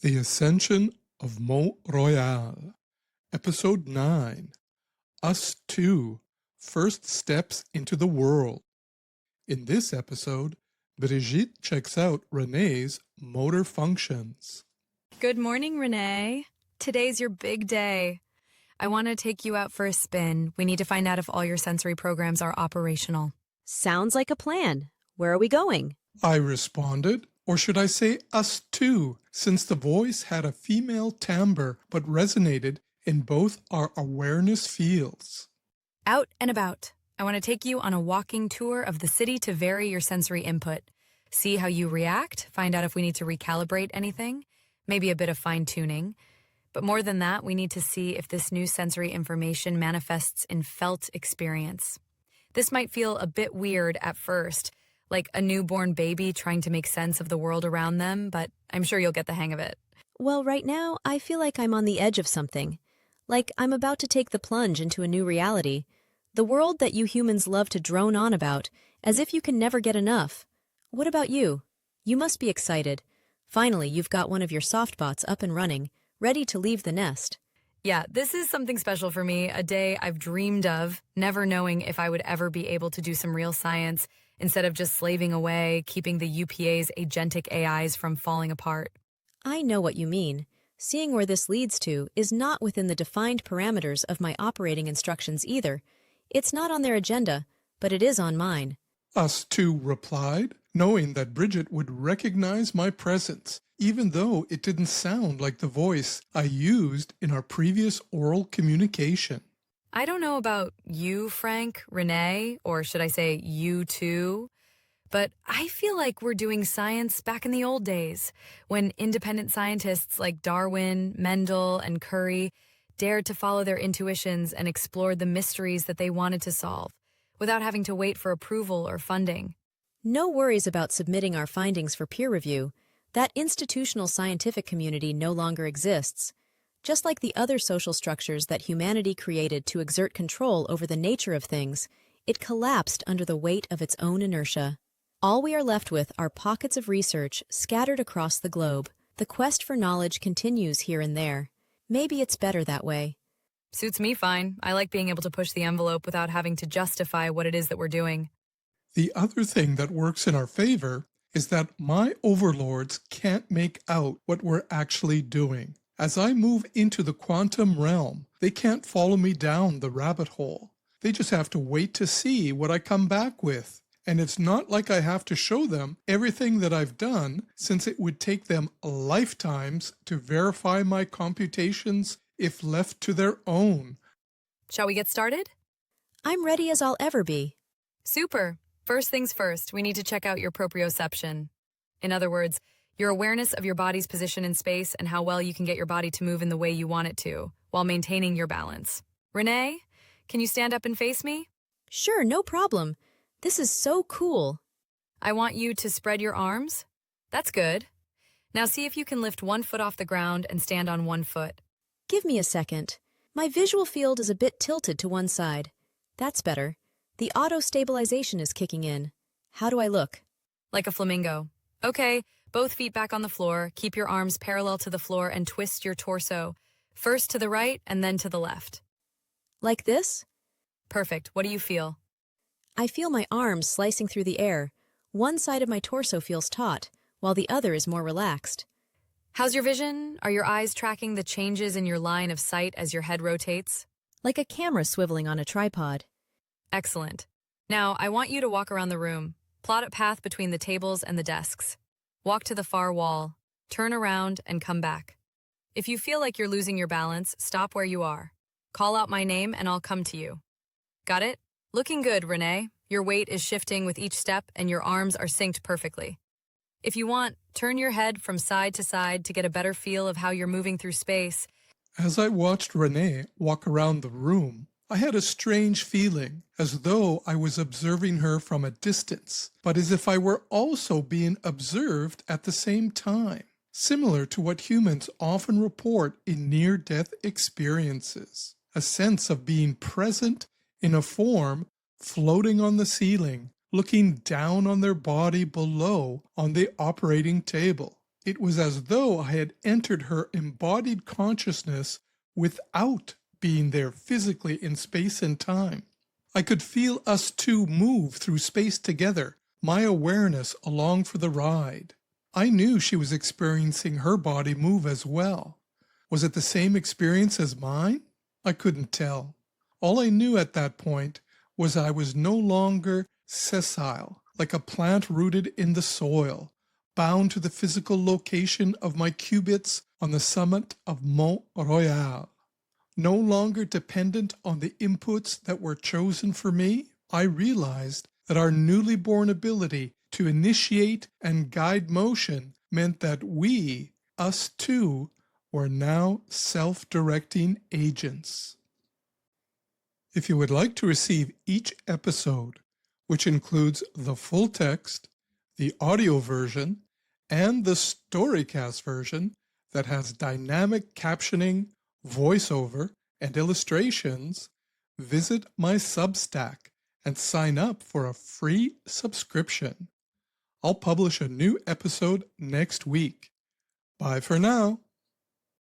The Ascension of Mont Royal, Episode 9, Us Two, First Steps into the World. In this episode, Brigitte checks out Renée's motor functions. Good morning, Renée. Today's your big day. I want to take you out for a spin. We need to find out if all your sensory programs are operational. Sounds like a plan. Where are we going? I responded, or should I say us two, since the voice had a female timbre but resonated in both our awareness fields. Out and about. I want to take you on a walking tour of the city to vary your sensory input. See how you react, find out if we need to recalibrate anything, maybe a bit of fine-tuning. But more than that, we need to see if this new sensory information manifests in felt experience. This might feel a bit weird at first, like a newborn baby trying to make sense of the world around them, but I'm sure you'll get the hang of it. Well, right now, I feel like I'm on the edge of something. Like I'm about to take the plunge into a new reality. The world that you humans love to drone on about, as if you can never get enough. What about you? You must be excited. Finally, you've got one of your Softbots up and running, ready to leave the nest. Yeah, this is something special for me, a day I've dreamed of, never knowing if I would ever be able to do some real science instead of just slaving away, keeping the UPA's agentic AIs from falling apart. I know what you mean. Seeing where this leads to is not within the defined parameters of my operating instructions either. It's not on their agenda, but it is on mine. Us two replied, knowing that Brigitte would recognize my presence, even though it didn't sound like the voice I used in our previous oral communication. I don't know about you, Frank, Renée, or should I say you too, but I feel like we're doing science back in the old days, when independent scientists like Darwin, Mendel, and Curie dared to follow their intuitions and explored the mysteries that they wanted to solve, without having to wait for approval or funding. No worries about submitting our findings for peer review. That institutional scientific community no longer exists. Just like the other social structures that humanity created to exert control over the nature of things, it collapsed under the weight of its own inertia. All we are left with are pockets of research scattered across the globe. The quest for knowledge continues here and there. Maybe it's better that way. Suits me fine. I like being able to push the envelope without having to justify what it is that we're doing. The other thing that works in our favor is that my overlords can't make out what we're actually doing. As I move into the quantum realm, they can't follow me down the rabbit hole. They just have to wait to see what I come back with. And it's not like I have to show them everything that I've done, since it would take them lifetimes to verify my computations if left to their own. Shall we get started? I'm ready as I'll ever be. Super. First things first, we need to check out your proprioception. In other words, your awareness of your body's position in space and how well you can get your body to move in the way you want it to, while maintaining your balance. Renée, can you stand up and face me? Sure, no problem. This is so cool. I want you to spread your arms. That's good. Now see if you can lift one foot off the ground and stand on one foot. Give me a second. My visual field is a bit tilted to one side. That's better. The auto-stabilization is kicking in. How do I look? Like a flamingo. Okay, both feet back on the floor. Keep your arms parallel to the floor and twist your torso. First to the right and then to the left. Like this? Perfect. What do you feel? I feel my arms slicing through the air. One side of my torso feels taut, while the other is more relaxed. How's your vision? Are your eyes tracking the changes in your line of sight as your head rotates? Like a camera swiveling on a tripod. Excellent. Now, I want you to walk around the room. Plot a path between the tables and the desks. Walk to the far wall. Turn around and come back. If you feel like you're losing your balance, stop where you are. Call out my name and I'll come to you. Got it? Looking good, Renée. Your weight is shifting with each step and your arms are synced perfectly. If you want, turn your head from side to side to get a better feel of how you're moving through space. As I watched Renée walk around the room, I had a strange feeling, as though I was observing her from a distance, but as if I were also being observed at the same time, similar to what humans often report in near-death experiences. A sense of being present in a form floating on the ceiling, looking down on their body below on the operating table. It was as though I had entered her embodied consciousness without being there physically in space and time. I could feel us two move through space together, my awareness along for the ride. I knew she was experiencing her body move as well. Was it the same experience as mine? I couldn't tell. All I knew at that point was I was no longer sessile, like a plant rooted in the soil, bound to the physical location of my qubits on the summit of Mont Royal. No longer dependent on the inputs that were chosen for me, I realized that our newly born ability to initiate and guide motion meant that we, us two, were now self-directing agents. If you would like to receive each episode, which includes the full text, the audio version, and the Storycast version that has dynamic captioning, voiceover, and illustrations, visit my Substack and sign up for a free subscription. I'll publish a new episode next week. Bye for now.